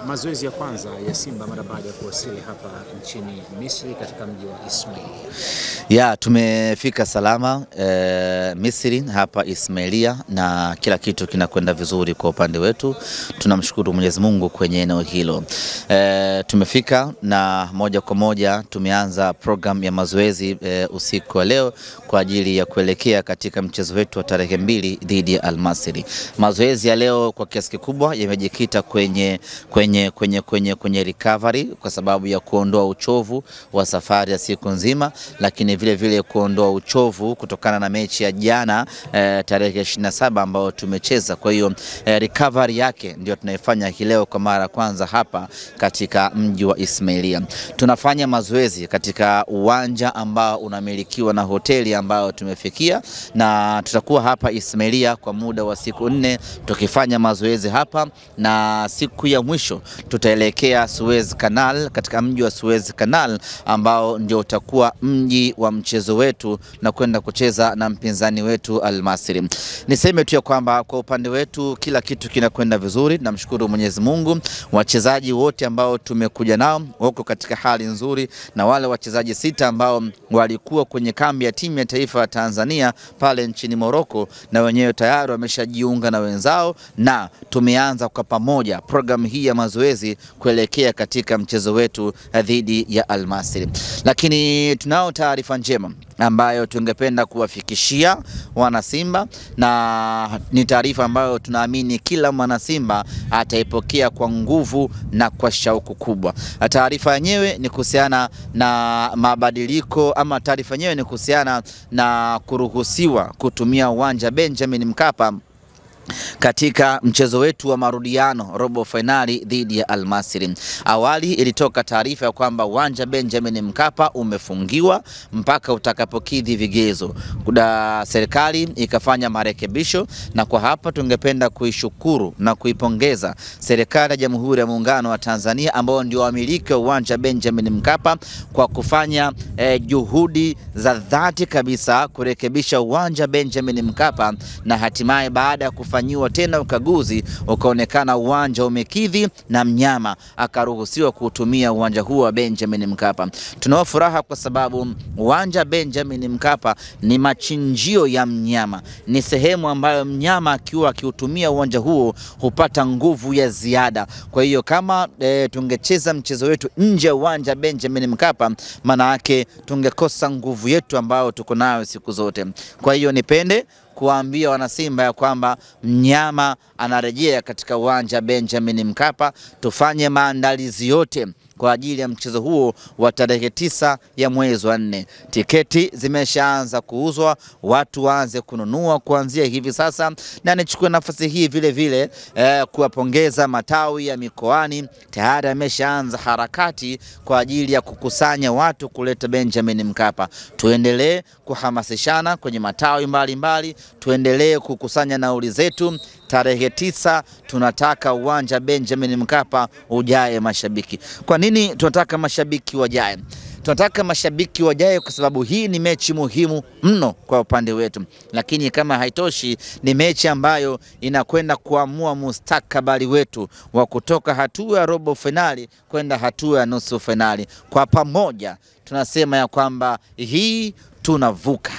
mazoezi ya kwanza ya Simba mara baada ya kuwasili hapa nchini Misri katika mji wa Ismailia. Tumefika salama Misri hapa Ismailia na kila kitu kinakwenda vizuri kwa upande wetu. Tunamshukuru Mwenyezi Mungu kwenye eneo hilo. Tumefika na moja kwa moja tumeanza program ya mazoezi usiku wa leo kwa ajili ya kuelekea katika mchezo wetu wa tarehe 2 dhidi ya Al Masry. Mazoezi ya leo kwa kiasi kikubwa yamejikita kwenye recovery kwa sababu ya kuondoa uchovu wa safari ya siku nzima, lakini vile vile kuondoa uchovu kutokana na mechi ya jana tarehe 27 ambao tumecheza. Kwa hiyo recovery yake ndio tunaifanya hii leo kwa mara kwanza hapa katika mji wa Ismailia. Tunafanya mazoezi katika uwanja ambao unamilikiwa na hoteli ambao tumefikia, na tutakuwa hapa Ismailia kwa muda wa siku 4 tukifanya mazoezi hapa, na siku ya mwisho tutaelekea Suez Canal, katika mji wa Suez Canal ambao ndio utakuwa mji wa mchezo wetu na kwenda kucheza na mpinzani wetu Al Masry. Niseme tu ya kwamba kwa upande wetu kila kitu kinakwenda vizuri, namshukuru Mwenyezi Mungu. Wachezaji wote ambao tumekuja nao wako katika hali nzuri, na wale wachezaji 6 ambao walikuwa kwenye kambi ya timu ya taifa ya Tanzania pale nchini Morocco, na wenyewe tayari wameshajiunga na wenzao, na tumeanza kwa pamoja program hii ya mazoezi kuelekea katika mchezo wetu dhidi ya Al Masry. Lakini tunao taarifa njema ambayo tungependa kuwafikishia wana Simba, na ni taarifa ambayo tunaamini kila mwana Simba ataipokea kwa nguvu na kwa shauku kubwa. Taarifa yenyewe ni kuhusiana na mabadiliko, ama taarifa yenyewe ni kuhusiana na kuruhusiwa kutumia uwanja Benjamin Mkapa katika mchezo wetu wa marudiano robo finali dhidi ya Al Masry. Awali ilitoka taarifa ya kwamba uwanja Benjamin Mkapa umefungiwa mpaka utakapokidhi vigezo. Serikali ikafanya marekebisho, na kwa hapa tungependa kuishukuru na kuipongeza serikali ya Jamhuri ya Muungano wa Tanzania ambao ndio wamiliki wa uwanja Benjamin Mkapa kwa kufanya juhudi za dhati kabisa kurekebisha uwanja Benjamin Mkapa, na hatimaye baada ya kufanyiwa tena ukaguzi ukaonekana uwanja umekidhi na mnyama akaruhusiwa kutumia uwanja huo wa Benjamin Mkapa. Tunao furaha kwa sababu uwanja Benjamin Mkapa ni machinjio ya mnyama, ni sehemu ambayo mnyama akiwa akiutumia uwanja huo hupata nguvu ya ziada. Kwa hiyo kama tungecheza mchezo wetu nje ya uwanja Benjamin Mkapa, maana yake tungekosa nguvu yetu ambayo tuko nayo siku zote. Kwa hiyo nipende kuambia wana Simba ya kwamba mnyama anarejea katika uwanja Benjamin Mkapa. Tufanye maandalizi yote kwa ajili ya mchezo huo wa tarehe 9 ya mwezi wa 4. Tiketi zimeshaanza kuuzwa, watu waanze kununua kuanzia hivi sasa, na nichukue nafasi hii vile vile kuwapongeza matawi ya mikoani. Tayari ameshaanza harakati kwa ajili ya kukusanya watu kuleta Benjamin Mkapa. Tuendelee kuhamasishana kwenye matawi mbalimbali, tuendelee kukusanya nauli zetu. Tarehe 9 tunataka uwanja Benjamin Mkapa ujae mashabiki. Kwa nini tunataka mashabiki wajae? Tunataka mashabiki wajae kwa sababu hii ni mechi muhimu mno kwa upande wetu, lakini kama haitoshi ni mechi ambayo inakwenda kuamua mustakabali wetu wa kutoka hatua ya robo finali kwenda hatua ya nusu finali. Kwa pamoja tunasema ya kwamba hii tunavuka.